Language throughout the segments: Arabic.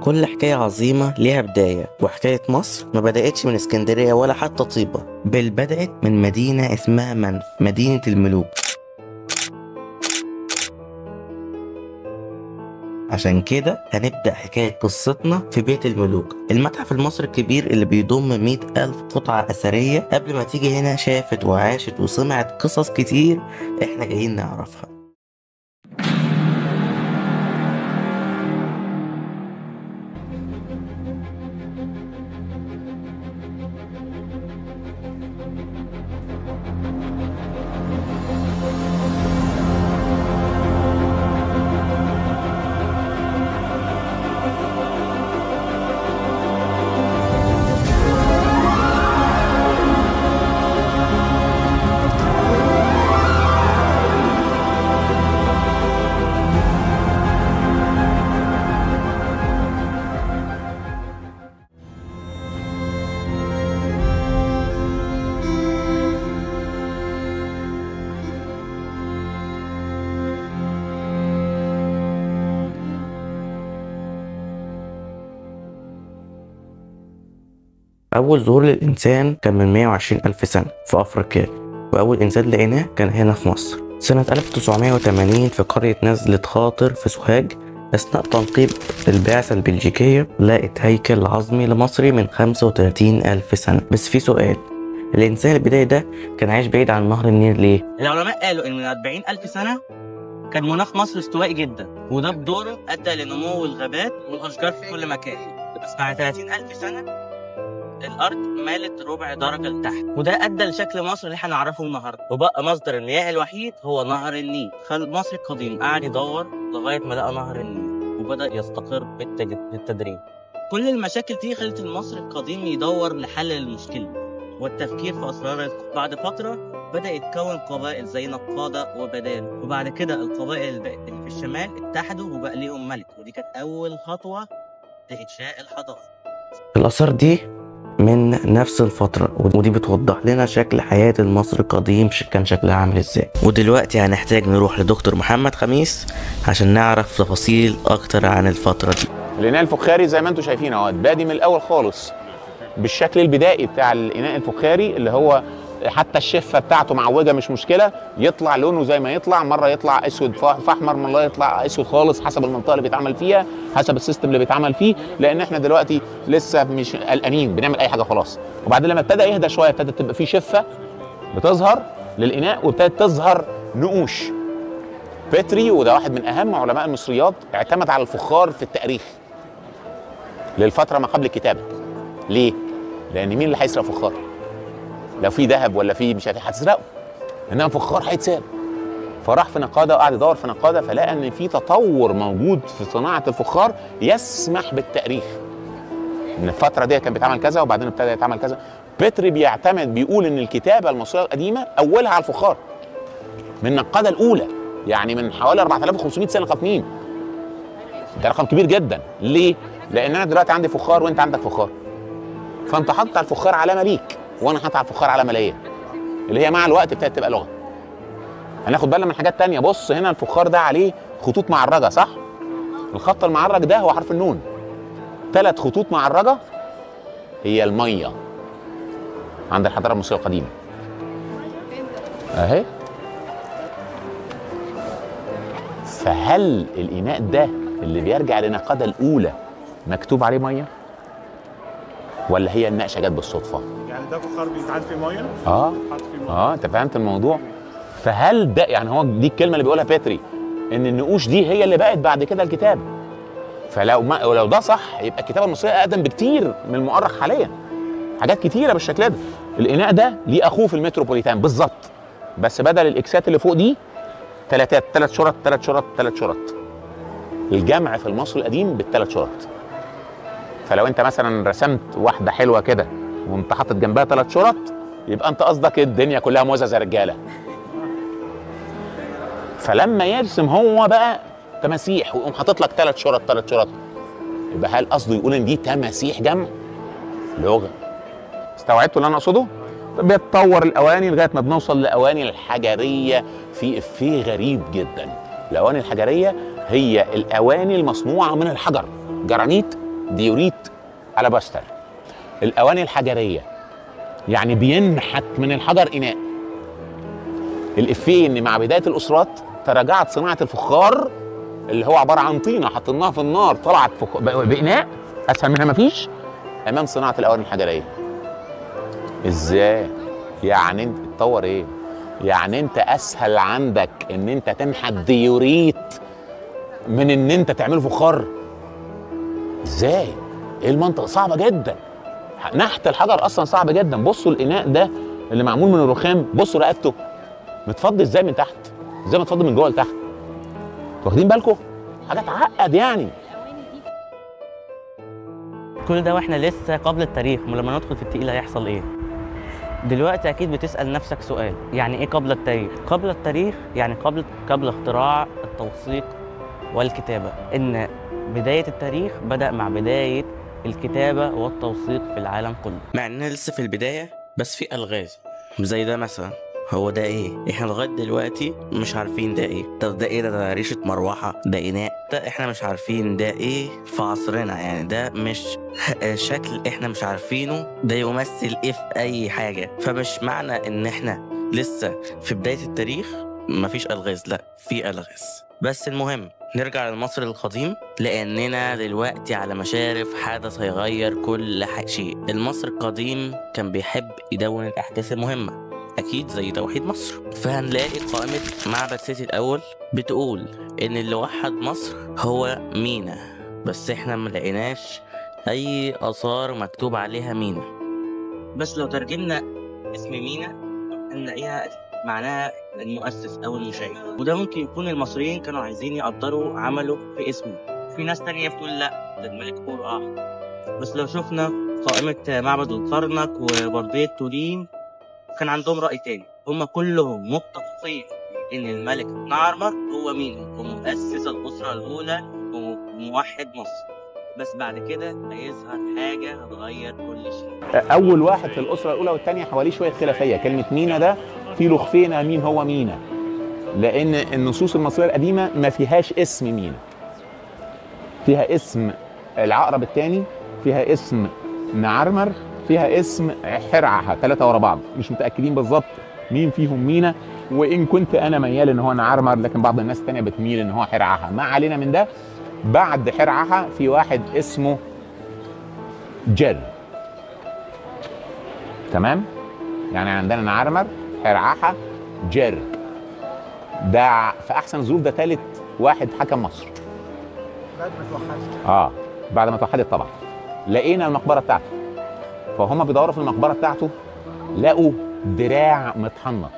كل حكاية عظيمة ليها بداية، وحكاية مصر ما بدأتش من اسكندرية ولا حتى طيبة، بل بدأت من مدينة اسمها منف، مدينة الملوك. عشان كده هنبدأ حكاية قصتنا في بيت الملوك، المتحف المصري الكبير اللي بيضم 100,000 قطعة أثرية. قبل ما تيجي هنا شافت وعاشت وسمعت قصص كتير احنا جايين نعرفها. أول ظهور للإنسان كان من 120 ألف سنة في أفريقيا، وأول إنسان لقيناه كان هنا في مصر سنة 1980 في قرية نزلة خاطر في سوهاج. أثناء تنقيب البعثة البلجيكية لقت هيكل عظمي لمصري من 35 ألف سنة. بس في سؤال، الإنسان البداية ده كان عايش بعيد عن نهر النيل ليه؟ العلماء قالوا إن من 40 ألف سنة كان مناخ مصر استوائي جدا، وده بدوره أدى لنمو الغابات والأشجار في كل مكان. بس بعد 30 ألف سنة الأرض مالت ربع درجة لتحت، وده أدى لشكل مصر اللي احنا نعرفه النهارده، وبقى مصدر المياه الوحيد هو نهر النيل. فالمصري القديم قعد يدور لغاية ما لقى نهر النيل وبدأ يستقر بالتدريج. كل المشاكل دي خلت المصري القديم يدور لحل المشكلة والتفكير في أسرار. بعد فترة بدأ يتكون قبائل زي نقادة وبدال، وبعد كده القبائل اللي في الشمال اتحدوا وبقى ليهم ملك، ودي كانت أول خطوة لإنشاء الحضارة. الآثار دي من نفس الفترة، ودي بتوضح لنا شكل حياة المصري القديم كان شكلها عامل ازاي. ودلوقتي هنحتاج نروح لدكتور محمد خميس عشان نعرف تفاصيل اكتر عن الفترة دي. الإناء الفخاري زي ما انتم شايفين اهو بادي من الأول خالص بالشكل البدائي بتاع الإناء الفخاري، اللي هو حتى الشفة بتاعته معوجة مش مشكلة، يطلع لونه زي ما يطلع، مرة يطلع اسود فاحمر، مرة يطلع اسود خالص، حسب المنطقة اللي بيتعمل فيها، حسب السيستم اللي بيتعمل فيه، لأن احنا دلوقتي لسه مش قلقانين بنعمل أي حاجة خلاص. وبعدين لما ابتدى يهدى شوية ابتدت تبقى فيه شفة بتظهر للإناء، وابتدت تظهر نقوش. بيتري وده واحد من أهم علماء المصريات اعتمد على الفخار في التاريخ للفترة ما قبل الكتابة. ليه؟ لأن مين اللي هيسرق فخار؟ لو في ذهب ولا في مش عارف هتسرقه، انما فخار هيتسرق. فراح في نقاده وقعد يدور في نقاده، فلقى ان في تطور موجود في صناعه الفخار يسمح بالتاريخ ان الفتره دي كان بيتعمل كذا وبعدين ابتدى يتعمل كذا. بيتري بيقول ان الكتابه المصريه القديمه اولها على الفخار من النقاده الاولى، يعني من حوالي 4500 سنه قديمين. ده رقم كبير جدا. ليه؟ لان انا دلوقتي عندي فخار وانت عندك فخار، فانت حاطط على الفخار علامه ليك وانا حاطط على الفخار علامه ليا، اللي هي مع الوقت ابتدت تبقى لغه. هناخد بالنا من حاجات تانية. بص هنا الفخار ده عليه خطوط معرجه، صح؟ الخط المعرج ده هو حرف النون. 3 خطوط معرجه هي الميه عند الحضاره المصريه القديمه اهي. فهل الاناء ده اللي بيرجع للنقاده الاولى مكتوب عليه ميه، ولا هي النقشه جت بالصدفه؟ يعني ده فخار بيتعاد فيه ميه؟ حط فيه ميه. انت فهمت الموضوع؟ فهل ده يعني هو دي الكلمه اللي بيقولها بيتري ان النقوش دي هي اللي بقت بعد كده الكتاب؟ ولو ده صح يبقى الكتابه المصريه اقدم بكتير من المؤرخ حاليا. حاجات كتيره بالشكل ده. الاناء ده ليه اخوه في المتروبوليتان بالظبط، بس بدل الاكسات اللي فوق دي 3 شرط 3 شرط 3 شرط. الجمع في المصري القديم بال3 شرط. فلو انت مثلا رسمت واحده حلوه كده وانت حاطط جنبها 3 شرط، يبقى انت قصدك الدنيا كلها موزعه رجاله. فلما يرسم هو بقى تماسيح ويقوم حاطط لك 3 شرط 3 شرط، يبقى هل قصده يقول ان دي تماسيح جمع؟ لغه. استوعبتوا اللي انا اقصده؟ بيتطور الاواني لغايه ما بنوصل لاواني الحجريه في افيه غريب جدا. الاواني الحجريه هي الاواني المصنوعه من الحجر، جرانيت ديوريت ألاباستر. الأواني الحجرية يعني بينحت من الحجر إناء. الإفيه إن مع بداية الأسرات تراجعت صناعة الفخار اللي هو عبارة عن طينة حطيناها في النار طلعت بإناء أسهل منها مفيش أمام صناعة الأواني الحجرية. إزاي؟ يعني أنت تطور إيه؟ يعني أنت أسهل عندك إن أنت تنحت ديوريت من إن أنت تعمله فخار؟ إزاي؟ إيه المنطق؟ صعبة جدا. نحت الحجر أصلا صعب جدا. بصوا الإناء ده اللي معمول من الرخام، بصوا رقبته متفضي إزاي من تحت، إزاي متفضي من جوه لتحت. واخدين بالكم؟ حاجة تعقد يعني. كل ده واحنا لسه قبل التاريخ، ولما ندخل في التقيل هيحصل ايه؟ دلوقتي اكيد بتسأل نفسك سؤال، يعني ايه قبل التاريخ؟ قبل التاريخ يعني قبل اختراع التوثيق والكتابة، ان بداية التاريخ بدأ مع بداية الكتابة والتوثيق في العالم كله. مع اننا لسه في البداية بس في ألغاز زي ده مثلا. هو ده ايه؟ احنا لغايه دلوقتي مش عارفين ده ايه. طب ده ايه؟ ده ريشه مروحه، ده اناء، ده احنا مش عارفين ده ايه في عصرنا. يعني ده مش شكل احنا مش عارفينه، ده يمثل ايه في اي حاجه. فمش معنى ان احنا لسه في بدايه التاريخ مفيش الغاز، لا في الغاز. بس المهم نرجع للمصري القديم، لأننا دلوقتي على مشارف حدث هيغير كل شيء. المصري القديم كان بيحب يدون الأحداث المهمة، أكيد زي توحيد مصر. فهنلاقي قائمة معبد سيتي الأول بتقول إن اللي وحد مصر هو مينا، بس إحنا ملقيناش أي آثار مكتوب عليها مينا. بس لو ترجمنا اسم مينا هنلاقيها معناها المؤسس أو المشيع، وده ممكن يكون المصريين كانوا عايزين يقدروا عمله في اسمه. في ناس تانية بتقول لأ ده الملك قرآه. بس لو شفنا قائمة معبد الكرنك وبردية تورين كان عندهم رأي تاني. هم كلهم متفقين إن الملك نعرمر هو مينا ومؤسس الأسرة الأولى وموحد مصر. بس بعد كده هيظهر حاجة هتغير كل شيء. أول واحد في الأسرة الأولى والثانية حواليه شوية خلافية. كلمة مينا ده في له خفينا مين هو مينا، لأن النصوص المصرية القديمة ما فيهاش اسم مينا. فيها اسم العقرب الثاني، فيها اسم نعرمر، فيها اسم حرعها، 3 ورا بعض. مش متأكدين بالظبط مين فيهم مينا، وإن كنت أنا ميال إن هو نعرمر لكن بعض الناس الثانية بتميل إن هو حرعها. ما علينا من ده. بعد حرعها في واحد اسمه جر. تمام؟ يعني عندنا نعرمر، حرعها، جر. ده في أحسن ظروف ده ثالث واحد حكم مصر. بعد ما توحدت. بعد ما توحدت طبعا. لقينا المقبرة بتاعته. فهم بيدوروا في المقبرة بتاعته لقوا دراع متحنط.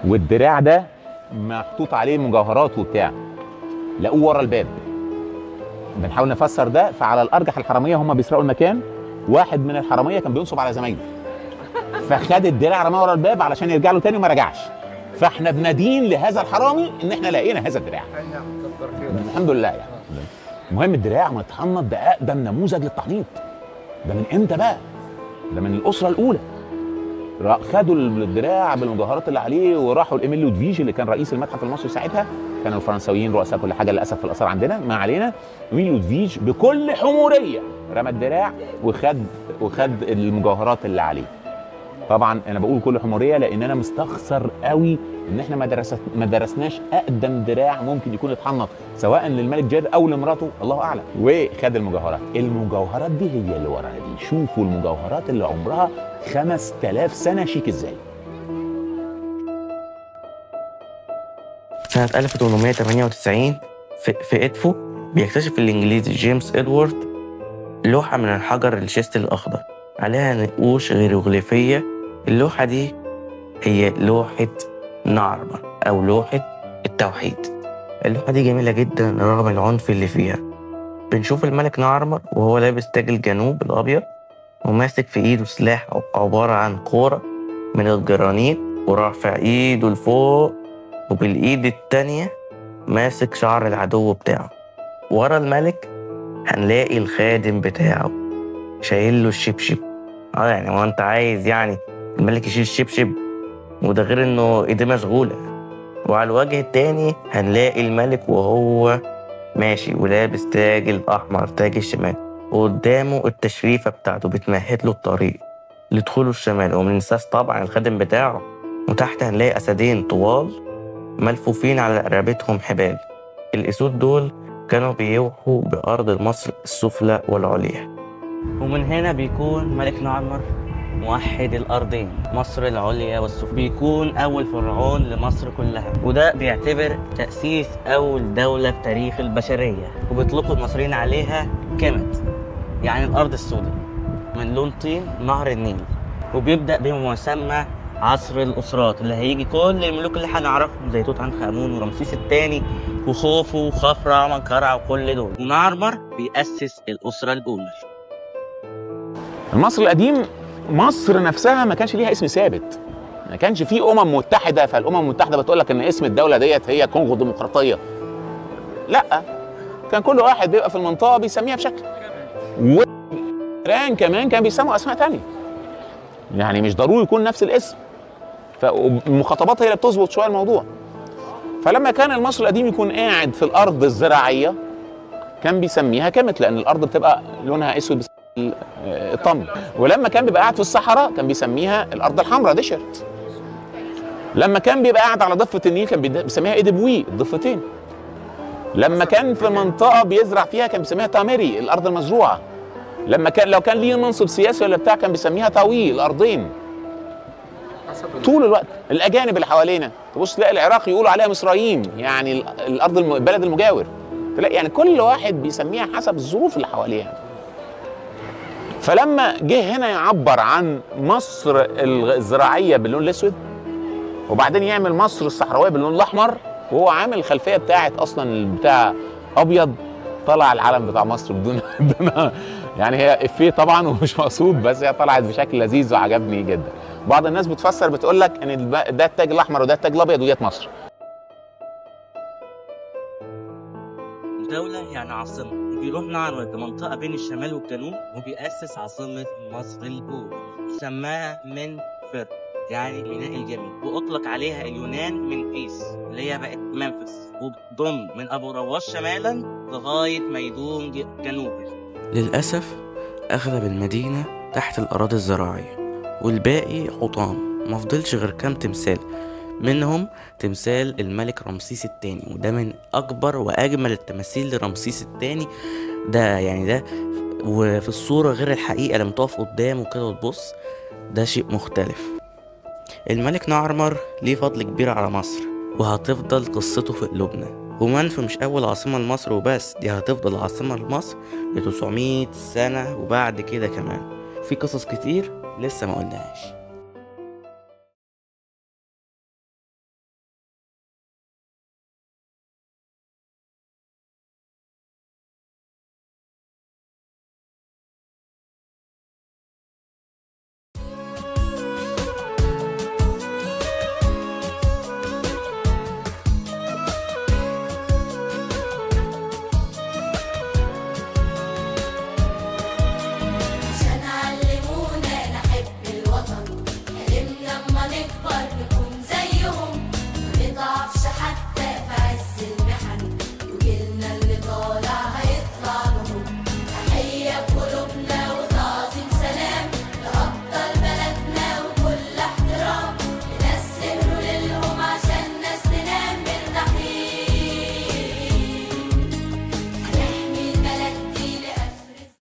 والدراع ده محطوط عليه مجوهرات وبتاع. لقوه ورا الباب. بنحاول نفسر ده. فعلى الارجح الحراميه هم بيسرقوا المكان، واحد من الحراميه كان بينصب على زمايله فخد الدراع رماه ورا الباب علشان يرجع له تاني وما رجعش. فاحنا بندين لهذا الحرامي ان احنا لقينا هذا الدراع. الحمد لله يعني. المهم الدراع متحنط ده اقدم نموذج للتحنيط. ده من امتى بقى؟ ده من الاسره الاولى. خدوا الدراع بالمجوهرات اللي عليه وراحوا لإيميل لودفيج اللي كان رئيس المتحف المصري ساعتها. كانوا الفرنساويين رؤساء كل حاجه للاسف في الاثار عندنا. ما علينا. إيميل لودفيج بكل حموريه رمى الدراع وخد المجوهرات اللي عليه. طبعا انا بقول كل حموريه لان انا مستخسر قوي ان احنا ما درسناش اقدم دراع ممكن يكون اتحنط سواء للملك جاد او لمراته الله اعلم. وخد المجوهرات دي هي اللي وراها دي. شوفوا المجوهرات اللي عمرها 5000 سنه شيك ازاي. سنة 1898 في إدفو بيكتشف الإنجليزي جيمس إدوارد لوحة من الحجر الشيست الأخضر عليها نقوش هيروغليفية. اللوحة دي هي لوحة نعرمر أو لوحة التوحيد. اللوحة دي جميلة جدا رغم العنف اللي فيها. بنشوف الملك نعرمر وهو لابس تاج الجنوب الأبيض وماسك في إيده سلاح عبارة عن كورة من الجرانيت ورافع إيده لفوق، وبالإيد التانية ماسك شعر العدو بتاعه. ورا الملك هنلاقي الخادم بتاعه شايل له الشبشب. يعني هو انت عايز يعني الملك يشيل الشبشب؟ وده غير انه ايديه مشغوله. وعلى الوجه التاني هنلاقي الملك وهو ماشي ولابس تاج الأحمر، تاج الشمال، وقدامه التشريفة بتاعته بتمهد له الطريق لدخوله الشمال، ومننساش طبعا الخادم بتاعه. وتحت هنلاقي أسدين طوال ملفوفين على رقبتهم حبال. الأسود دول كانوا بيوحوا بأرض مصر السفلى والعليا. ومن هنا بيكون ملك نعمر موحد الأرضين، مصر العليا والسفلى، بيكون أول فرعون لمصر كلها، وده بيعتبر تأسيس أول دولة في تاريخ البشرية. وبيطلقوا المصريين عليها كيمت، يعني الأرض السوداء، من لون طين نهر النيل. وبيبدأ بمسمى عصر الأسرات، اللي هيجي كل الملوك اللي هنعرفهم زي توت عنخ آمون ورمسيس الثاني وخوفو وخفرع ومنقرع وكل دول. ونعمر بيأسس الأسرة الأولى. المصري القديم مصر نفسها ما كانش ليها اسم ثابت، ما كانش فيه متحده، فالامم المتحده بتقول لك ان اسم الدوله ديت هي كونغو الديمقراطيه. لا، كان كل واحد بيبقى في المنطقه بيسميها بشكل، والجيران كمان كان بيسموا اسماء تانية، يعني مش ضروري يكون نفس الاسم. فالمخاطبات هي اللي بتظبط شويه الموضوع. فلما كان المصري القديم يكون قاعد في الارض الزراعيه كان بيسميها كمت، لان الارض بتبقى لونها اسود الطمي. ولما كان بيبقى قاعد في الصحراء كان بيسميها الارض الحمراء ديشرت. لما كان بيبقى قاعد على ضفه النيل كان بيسميها ايدبوي الضفتين. لما كان في منطقه بيزرع فيها كان بيسميها تامري الارض المزروعه. لو كان ليه منصب سياسي ولا بتاع كان بيسميها تاوي الارضين. طول الوقت الاجانب اللي حوالينا تبص تلاقي العراق يقولوا عليها مصرايين، يعني البلد المجاور، تلاقي يعني كل واحد بيسميها حسب الظروف اللي حواليها. فلما جه هنا يعبر عن مصر الزراعيه باللون الاسود، وبعدين يعمل مصر الصحراويه باللون الاحمر، وهو عامل الخلفيه بتاعت اصلا بتاع ابيض، طلع العلم بتاع مصر بدون يعني هي افيه طبعا ومش مقصود، بس هي طلعت بشكل لذيذ وعجبني جدا. بعض الناس بتفسر بتقول لك ان ده التاج الاحمر وده التاج الابيض وديت مصر. دولة يعني عاصمة، بيروح نعمر بمنطقة بين الشمال والجنوب وبيأسس عاصمة مصر الأولى، سماها منفر يعني ميناء الجميل، وأطلق عليها اليونان منفيس اللي هي بقت منفس، وبتضم من أبو رواش شمالا لغاية ميدون جنوبا. للأسف أغلب المدينة تحت الأراضي الزراعية، والباقي حطام، مفضلش غير كام تمثال، منهم تمثال الملك رمسيس الثاني، وده من أكبر وأجمل التماثيل لرمسيس الثاني. ده وفي الصورة غير الحقيقة لما تقف قدامه كده وتبص، ده شيء مختلف. الملك نعمر ليه فضل كبير على مصر، وهتفضل قصته في قلوبنا. ومنف مش أول عاصمة لمصر وبس، دي هتفضل عاصمة لمصر ل900 سنة وبعد كده كمان. في قصص كتير لسه ما قلناهاش.